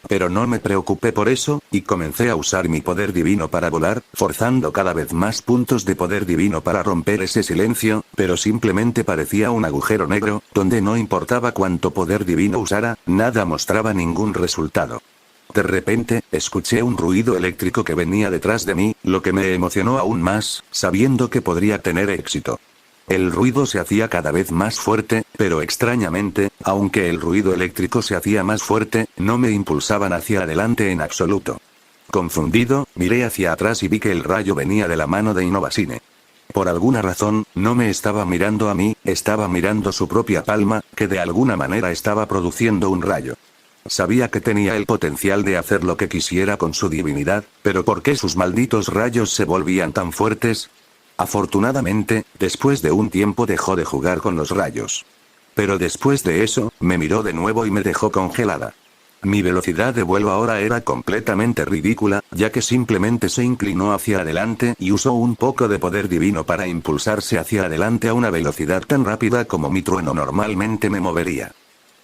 Pero no me preocupé por eso, y comencé a usar mi poder divino para volar, forzando cada vez más puntos de poder divino para romper ese silencio, pero simplemente parecía un agujero negro, donde no importaba cuánto poder divino usara, nada mostraba ningún resultado. De repente, escuché un ruido eléctrico que venía detrás de mí, lo que me emocionó aún más, sabiendo que podría tener éxito. El ruido se hacía cada vez más fuerte, pero extrañamente, aunque el ruido eléctrico se hacía más fuerte, no me impulsaban hacia adelante en absoluto. Confundido, miré hacia atrás y vi que el rayo venía de la mano de Innovasine. Por alguna razón, no me estaba mirando a mí, estaba mirando su propia palma, que de alguna manera estaba produciendo un rayo. Sabía que tenía el potencial de hacer lo que quisiera con su divinidad, pero ¿por qué sus malditos rayos se volvían tan fuertes? Afortunadamente, después de un tiempo dejó de jugar con los rayos. Pero después de eso, me miró de nuevo y me dejó congelada. Mi velocidad de vuelo ahora era completamente ridícula, ya que simplemente se inclinó hacia adelante y usó un poco de poder divino para impulsarse hacia adelante a una velocidad tan rápida como mi trueno normalmente me movería.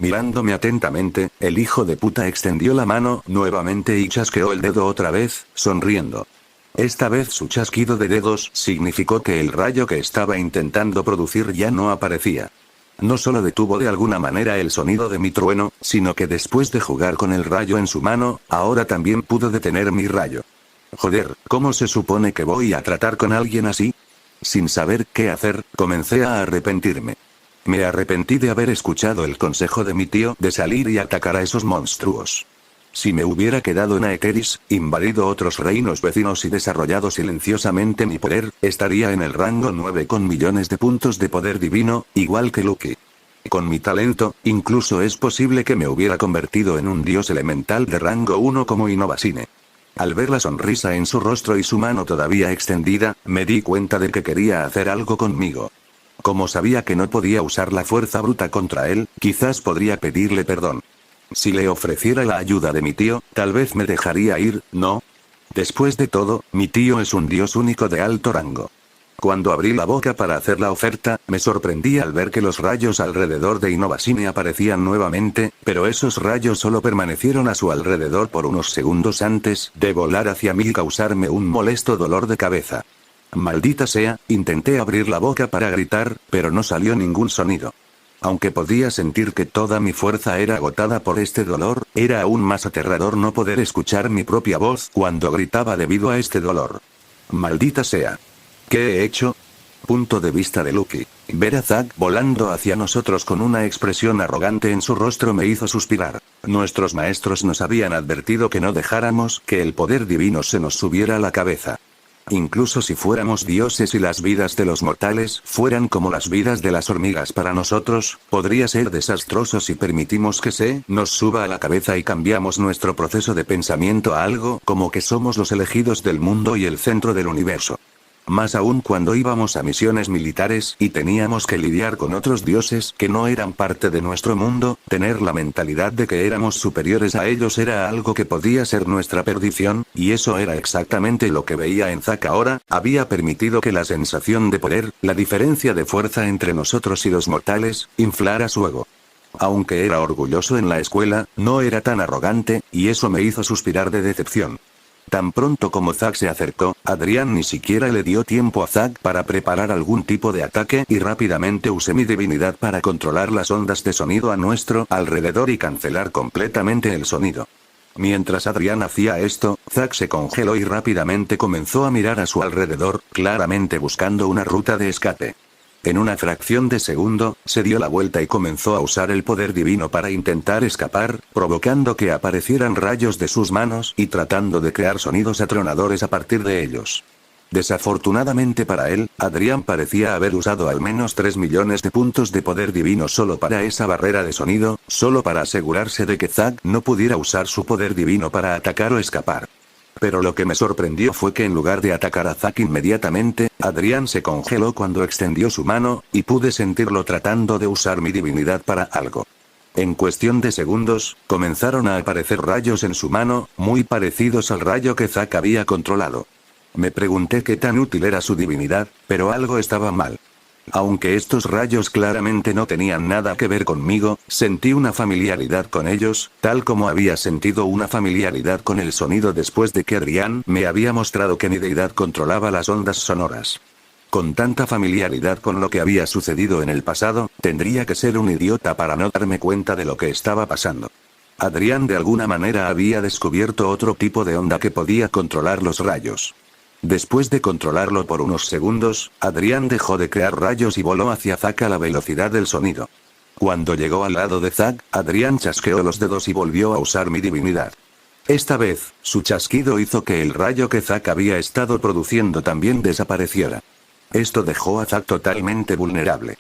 Mirándome atentamente, el hijo de puta extendió la mano nuevamente y chasqueó el dedo otra vez, sonriendo. Esta vez su chasquido de dedos significó que el rayo que estaba intentando producir ya no aparecía. No solo detuvo de alguna manera el sonido de mi trueno, sino que después de jugar con el rayo en su mano, ahora también pudo detener mi rayo. Joder, ¿cómo se supone que voy a tratar con alguien así? Sin saber qué hacer, comencé a arrepentirme. Me arrepentí de haber escuchado el consejo de mi tío de salir y atacar a esos monstruos. Si me hubiera quedado en Aetheris, invadido otros reinos vecinos y desarrollado silenciosamente mi poder, estaría en el rango 9 con millones de puntos de poder divino, igual que Luke. Con mi talento, incluso es posible que me hubiera convertido en un dios elemental de rango 1 como Innovasine. Al ver la sonrisa en su rostro y su mano todavía extendida, me di cuenta de que quería hacer algo conmigo. Como sabía que no podía usar la fuerza bruta contra él, quizás podría pedirle perdón. Si le ofreciera la ayuda de mi tío, tal vez me dejaría ir, ¿no? Después de todo, mi tío es un dios único de alto rango. Cuando abrí la boca para hacer la oferta, me sorprendí al ver que los rayos alrededor de Innovasine aparecían nuevamente, pero esos rayos solo permanecieron a su alrededor por unos segundos antes de volar hacia mí y causarme un molesto dolor de cabeza. Maldita sea, intenté abrir la boca para gritar, pero no salió ningún sonido. Aunque podía sentir que toda mi fuerza era agotada por este dolor, era aún más aterrador no poder escuchar mi propia voz cuando gritaba debido a este dolor. Maldita sea. ¿Qué he hecho? Punto de vista de Luke. Ver a Zack volando hacia nosotros con una expresión arrogante en su rostro me hizo suspirar. Nuestros maestros nos habían advertido que no dejáramos que el poder divino se nos subiera a la cabeza. Incluso si fuéramos dioses y las vidas de los mortales fueran como las vidas de las hormigas para nosotros, podría ser desastroso si permitimos que se nos suba a la cabeza y cambiamos nuestro proceso de pensamiento a algo como que somos los elegidos del mundo y el centro del universo. Más aún cuando íbamos a misiones militares y teníamos que lidiar con otros dioses que no eran parte de nuestro mundo, tener la mentalidad de que éramos superiores a ellos era algo que podía ser nuestra perdición, y eso era exactamente lo que veía en Zack ahora. Había permitido que la sensación de poder, la diferencia de fuerza entre nosotros y los mortales, inflara su ego. Aunque era orgulloso en la escuela, no era tan arrogante, y eso me hizo suspirar de decepción. Tan pronto como Zack se acercó, Adrián ni siquiera le dio tiempo a Zack para preparar algún tipo de ataque y rápidamente usé mi divinidad para controlar las ondas de sonido a nuestro alrededor y cancelar completamente el sonido. Mientras Adrián hacía esto, Zack se congeló y rápidamente comenzó a mirar a su alrededor, claramente buscando una ruta de escape. En una fracción de segundo, se dio la vuelta y comenzó a usar el poder divino para intentar escapar, provocando que aparecieran rayos de sus manos y tratando de crear sonidos atronadores a partir de ellos. Desafortunadamente para él, Adrián parecía haber usado al menos 3 millones de puntos de poder divino solo para esa barrera de sonido, solo para asegurarse de que Zack no pudiera usar su poder divino para atacar o escapar. Pero lo que me sorprendió fue que en lugar de atacar a Zack inmediatamente, Adrián se congeló cuando extendió su mano, y pude sentirlo tratando de usar mi divinidad para algo. En cuestión de segundos, comenzaron a aparecer rayos en su mano, muy parecidos al rayo que Zack había controlado. Me pregunté qué tan útil era su divinidad, pero algo estaba mal. Aunque estos rayos claramente no tenían nada que ver conmigo, sentí una familiaridad con ellos, tal como había sentido una familiaridad con el sonido después de que Adrián me había mostrado que mi deidad controlaba las ondas sonoras. Con tanta familiaridad con lo que había sucedido en el pasado, tendría que ser un idiota para no darme cuenta de lo que estaba pasando. Adrián de alguna manera había descubierto otro tipo de onda que podía controlar los rayos. Después de controlarlo por unos segundos, Adrián dejó de crear rayos y voló hacia Zack a la velocidad del sonido. Cuando llegó al lado de Zack, Adrián chasqueó los dedos y volvió a usar mi divinidad. Esta vez, su chasquido hizo que el rayo que Zack había estado produciendo también desapareciera. Esto dejó a Zack totalmente vulnerable.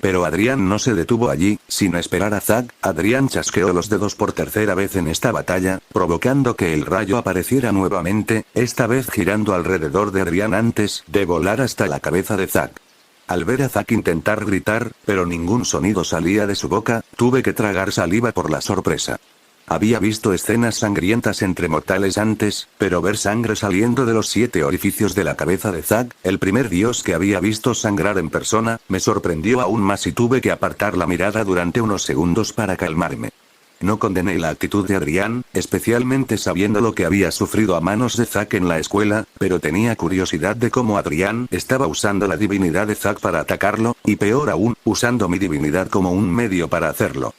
Pero Adrián no se detuvo allí. Sin esperar a Zack, Adrián chasqueó los dedos por tercera vez en esta batalla, provocando que el rayo apareciera nuevamente, esta vez girando alrededor de Adrián antes de volar hasta la cabeza de Zack. Al ver a Zack intentar gritar, pero ningún sonido salía de su boca, tuve que tragar saliva por la sorpresa. Había visto escenas sangrientas entre mortales antes, pero ver sangre saliendo de los 7 orificios de la cabeza de Zack, el primer dios que había visto sangrar en persona, me sorprendió aún más y tuve que apartar la mirada durante unos segundos para calmarme. No condené la actitud de Adrián, especialmente sabiendo lo que había sufrido a manos de Zack en la escuela, pero tenía curiosidad de cómo Adrián estaba usando la divinidad de Zack para atacarlo, y peor aún, usando mi divinidad como un medio para hacerlo.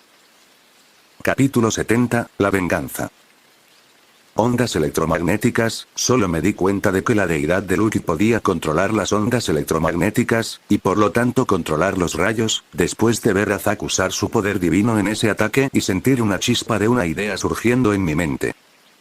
Capítulo 70, la venganza. Ondas electromagnéticas. Solo me di cuenta de que la deidad de Lucky podía controlar las ondas electromagnéticas, y por lo tanto controlar los rayos, después de ver a Zack usar su poder divino en ese ataque y sentir una chispa de una idea surgiendo en mi mente.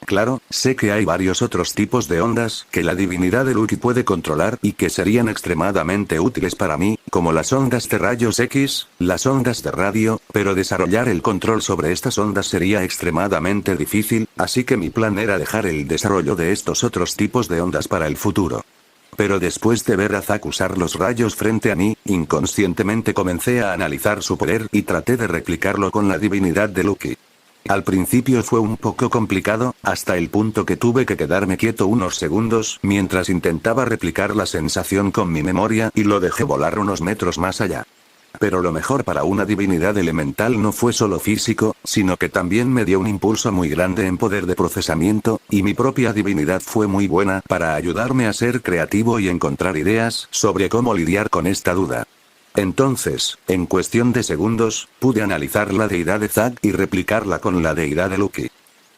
Claro, sé que hay varios otros tipos de ondas que la divinidad de Lucky puede controlar y que serían extremadamente útiles para mí, como las ondas de rayos X, las ondas de radio, pero desarrollar el control sobre estas ondas sería extremadamente difícil, así que mi plan era dejar el desarrollo de estos otros tipos de ondas para el futuro. Pero después de ver a Zack usar los rayos frente a mí, inconscientemente comencé a analizar su poder y traté de replicarlo con la divinidad de Lucky. Al principio fue un poco complicado, hasta el punto que tuve que quedarme quieto unos segundos mientras intentaba replicar la sensación con mi memoria y lo dejé volar unos metros más allá. Pero lo mejor para una divinidad elemental no fue solo físico, sino que también me dio un impulso muy grande en poder de procesamiento, y mi propia divinidad fue muy buena para ayudarme a ser creativo y encontrar ideas sobre cómo lidiar con esta duda. Entonces, en cuestión de segundos, pude analizar la deidad de Zack y replicarla con la deidad de Lucky.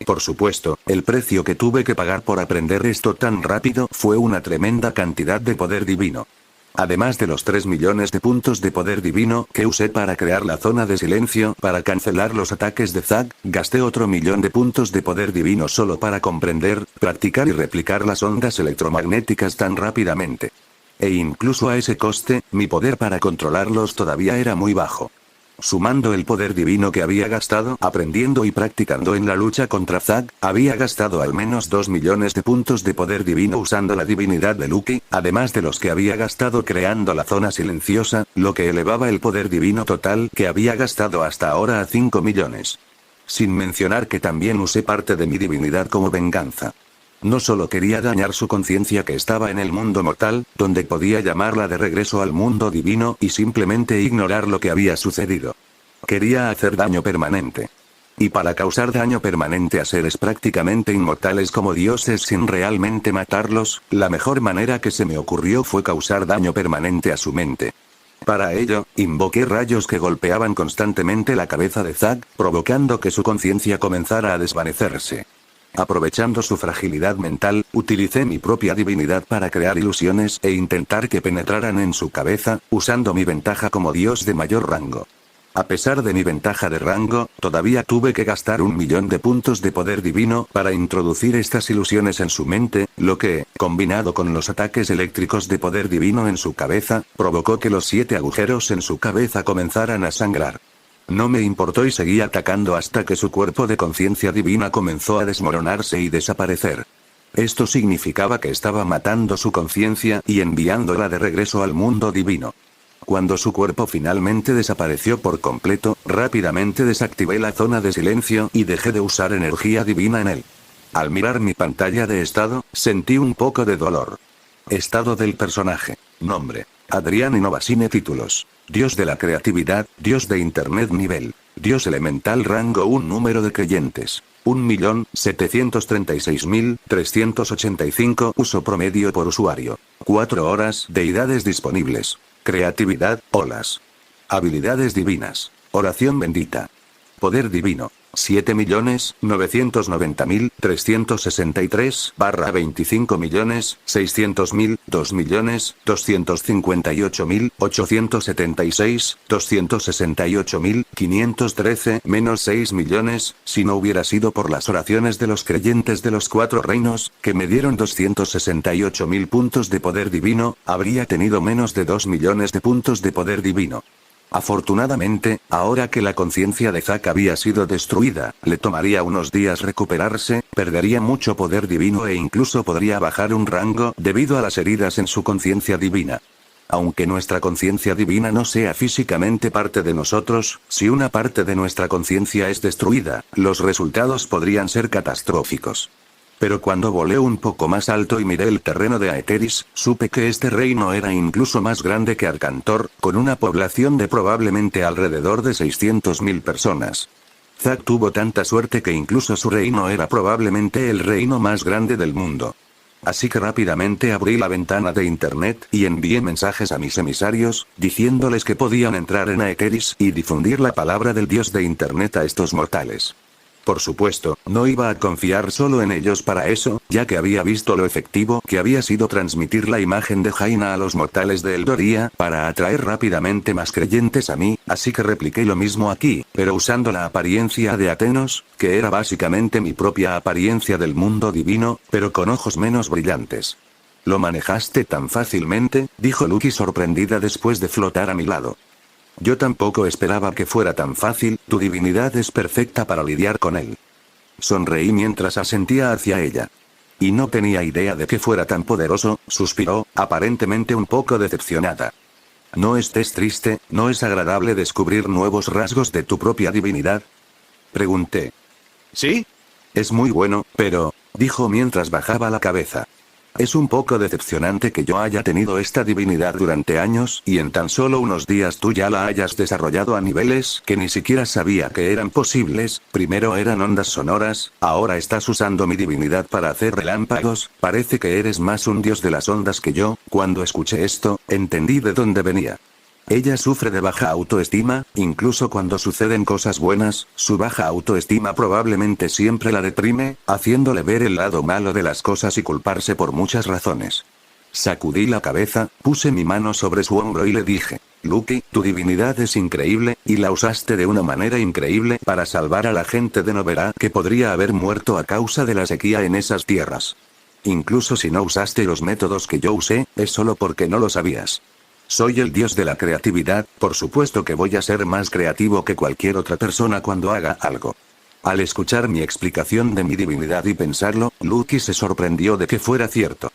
Por supuesto, el precio que tuve que pagar por aprender esto tan rápido fue una tremenda cantidad de poder divino. Además de los 3 millones de puntos de poder divino que usé para crear la zona de silencio para cancelar los ataques de Zack, gasté otro 1.000.000 de puntos de poder divino solo para comprender, practicar y replicar las ondas electromagnéticas tan rápidamente. E incluso a ese coste, mi poder para controlarlos todavía era muy bajo. Sumando el poder divino que había gastado aprendiendo y practicando en la lucha contra Zack, había gastado al menos 2 millones de puntos de poder divino usando la divinidad de Lucky, además de los que había gastado creando la zona silenciosa, lo que elevaba el poder divino total que había gastado hasta ahora a 5 millones. Sin mencionar que también usé parte de mi divinidad como venganza. No solo quería dañar su conciencia que estaba en el mundo mortal, donde podía llamarla de regreso al mundo divino y simplemente ignorar lo que había sucedido. Quería hacer daño permanente. Y para causar daño permanente a seres prácticamente inmortales como dioses sin realmente matarlos, la mejor manera que se me ocurrió fue causar daño permanente a su mente. Para ello, invoqué rayos que golpeaban constantemente la cabeza de Zack, provocando que su conciencia comenzara a desvanecerse. Aprovechando su fragilidad mental, utilicé mi propia divinidad para crear ilusiones e intentar que penetraran en su cabeza, usando mi ventaja como dios de mayor rango. A pesar de mi ventaja de rango, todavía tuve que gastar 1 millón de puntos de poder divino para introducir estas ilusiones en su mente, lo que, combinado con los ataques eléctricos de poder divino en su cabeza, provocó que los 7 agujeros en su cabeza comenzaran a sangrar. No me importó y seguí atacando hasta que su cuerpo de conciencia divina comenzó a desmoronarse y desaparecer. Esto significaba que estaba matando su conciencia y enviándola de regreso al mundo divino. Cuando su cuerpo finalmente desapareció por completo, rápidamente desactivé la zona de silencio y dejé de usar energía divina en él. Al mirar mi pantalla de estado, sentí un poco de dolor. Estado del personaje. Nombre: Adrián Innovacine. Títulos: Dios de la creatividad, Dios de Internet. Nivel: Dios elemental. Rango: un número de creyentes: 1.736.385. Uso promedio por usuario: 4 horas. Deidades disponibles: Creatividad, olas. Habilidades divinas: Oración bendita. Poder divino: 7.990.363 / 25.600.000, 2.258.876, 268.513 menos 6 millones, si no hubiera sido por las oraciones de los creyentes de los 4 reinos, que me dieron 268.000 puntos de poder divino, habría tenido menos de 2 millones de puntos de poder divino. Afortunadamente, ahora que la conciencia de Zack había sido destruida, le tomaría unos días recuperarse, perdería mucho poder divino e incluso podría bajar un rango debido a las heridas en su conciencia divina. Aunque nuestra conciencia divina no sea físicamente parte de nosotros, si una parte de nuestra conciencia es destruida, los resultados podrían ser catastróficos. Pero cuando volé un poco más alto y miré el terreno de Aetheris, supe que este reino era incluso más grande que Arcantor, con una población de probablemente alrededor de 600.000 personas. Zack tuvo tanta suerte que incluso su reino era probablemente el reino más grande del mundo. Así que rápidamente abrí la ventana de internet y envié mensajes a mis emisarios, diciéndoles que podían entrar en Aetheris y difundir la palabra del dios de internet a estos mortales. Por supuesto, no iba a confiar solo en ellos para eso, ya que había visto lo efectivo que había sido transmitir la imagen de Jaina a los mortales de Eldoria, para atraer rápidamente más creyentes a mí, así que repliqué lo mismo aquí, pero usando la apariencia de Atenos, que era básicamente mi propia apariencia del mundo divino, pero con ojos menos brillantes. ¿Lo manejaste tan fácilmente?, dijo Lucky sorprendida después de flotar a mi lado. Yo tampoco esperaba que fuera tan fácil, tu divinidad es perfecta para lidiar con él. Sonreí mientras asentía hacia ella. Y no tenía idea de que fuera tan poderoso, suspiró, aparentemente un poco decepcionada. No estés triste, ¿no es agradable descubrir nuevos rasgos de tu propia divinidad?, pregunté. ¿Sí? Es muy bueno, pero, dijo mientras bajaba la cabeza. Es un poco decepcionante que yo haya tenido esta divinidad durante años y en tan solo unos días tú ya la hayas desarrollado a niveles que ni siquiera sabía que eran posibles. Primero eran ondas sonoras, ahora estás usando mi divinidad para hacer relámpagos, parece que eres más un dios de las ondas que yo. Cuando escuché esto, entendí de dónde venía. Ella sufre de baja autoestima, incluso cuando suceden cosas buenas, su baja autoestima probablemente siempre la deprime, haciéndole ver el lado malo de las cosas y culparse por muchas razones. Sacudí la cabeza, puse mi mano sobre su hombro y le dije, Lucky, tu divinidad es increíble, y la usaste de una manera increíble para salvar a la gente de Novera que podría haber muerto a causa de la sequía en esas tierras. Incluso si no usaste los métodos que yo usé, es solo porque no lo sabías. Soy el dios de la creatividad, por supuesto que voy a ser más creativo que cualquier otra persona cuando haga algo. Al escuchar mi explicación de mi divinidad y pensarlo, Lucky se sorprendió de que fuera cierto.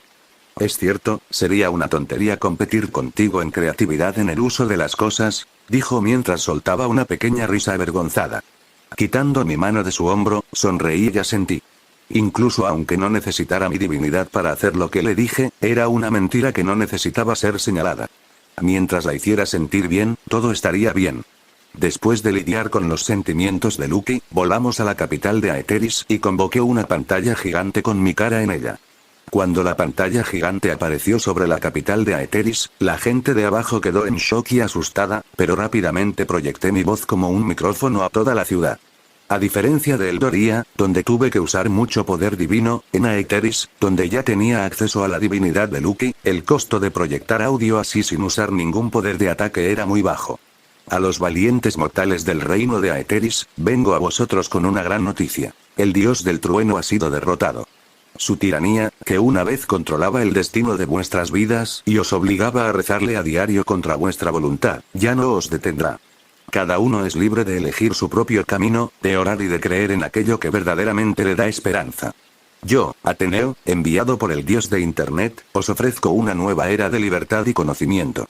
Es cierto, sería una tontería competir contigo en creatividad en el uso de las cosas, dijo mientras soltaba una pequeña risa avergonzada. Quitando mi mano de su hombro, sonreí y asentí. Incluso aunque no necesitara mi divinidad para hacer lo que le dije, era una mentira que no necesitaba ser señalada. Mientras la hiciera sentir bien, todo estaría bien. Después de lidiar con los sentimientos de Lucky, volamos a la capital de Aetheris y convoqué una pantalla gigante con mi cara en ella. Cuando la pantalla gigante apareció sobre la capital de Aetheris, la gente de abajo quedó en shock y asustada, pero rápidamente proyecté mi voz como un micrófono a toda la ciudad. A diferencia de Eldoria, donde tuve que usar mucho poder divino, en Aetheris, donde ya tenía acceso a la divinidad de Lucky, el costo de proyectar audio así sin usar ningún poder de ataque era muy bajo. A los valientes mortales del reino de Aetheris, vengo a vosotros con una gran noticia. El dios del trueno ha sido derrotado. Su tiranía, que una vez controlaba el destino de vuestras vidas y os obligaba a rezarle a diario contra vuestra voluntad, ya no os detendrá. Cada uno es libre de elegir su propio camino, de orar y de creer en aquello que verdaderamente le da esperanza. Yo, Ateneo, enviado por el dios de Internet, os ofrezco una nueva era de libertad y conocimiento.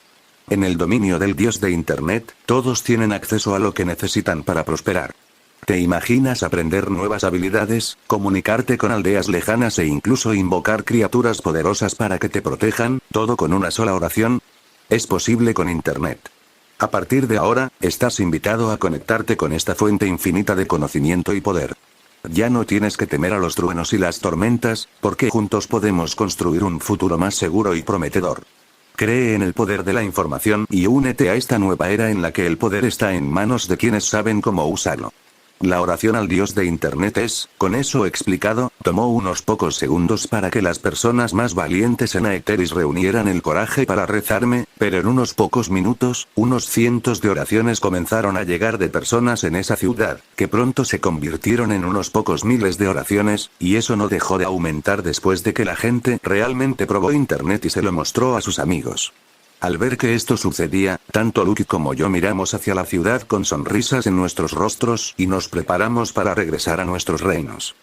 En el dominio del dios de Internet, todos tienen acceso a lo que necesitan para prosperar. ¿Te imaginas aprender nuevas habilidades, comunicarte con aldeas lejanas e incluso invocar criaturas poderosas para que te protejan, todo con una sola oración? Es posible con Internet. A partir de ahora, estás invitado a conectarte con esta fuente infinita de conocimiento y poder. Ya no tienes que temer a los truenos y las tormentas, porque juntos podemos construir un futuro más seguro y prometedor. Cree en el poder de la información y únete a esta nueva era en la que el poder está en manos de quienes saben cómo usarlo. La oración al dios de Internet es, con eso explicado, tomó unos pocos segundos para que las personas más valientes en Aetheris reunieran el coraje para rezarme, pero en unos pocos minutos, unos cientos de oraciones comenzaron a llegar de personas en esa ciudad, que pronto se convirtieron en unos pocos miles de oraciones, y eso no dejó de aumentar después de que la gente realmente probó Internet y se lo mostró a sus amigos. Al ver que esto sucedía, tanto Lucky como yo miramos hacia la ciudad con sonrisas en nuestros rostros y nos preparamos para regresar a nuestros reinos.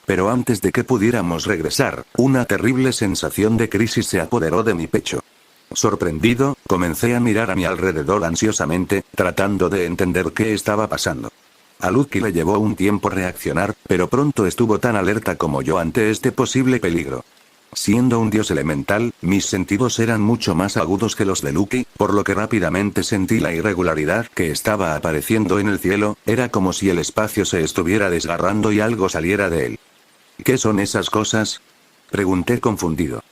Pero antes de que pudiéramos regresar, una terrible sensación de crisis se apoderó de mi pecho. Sorprendido, comencé a mirar a mi alrededor ansiosamente, tratando de entender qué estaba pasando. A Lucky le llevó un tiempo reaccionar, pero pronto estuvo tan alerta como yo ante este posible peligro. Siendo un dios elemental, mis sentidos eran mucho más agudos que los de Lucky, por lo que rápidamente sentí la irregularidad que estaba apareciendo en el cielo, era como si el espacio se estuviera desgarrando y algo saliera de él. ¿Qué son esas cosas?, pregunté confundido.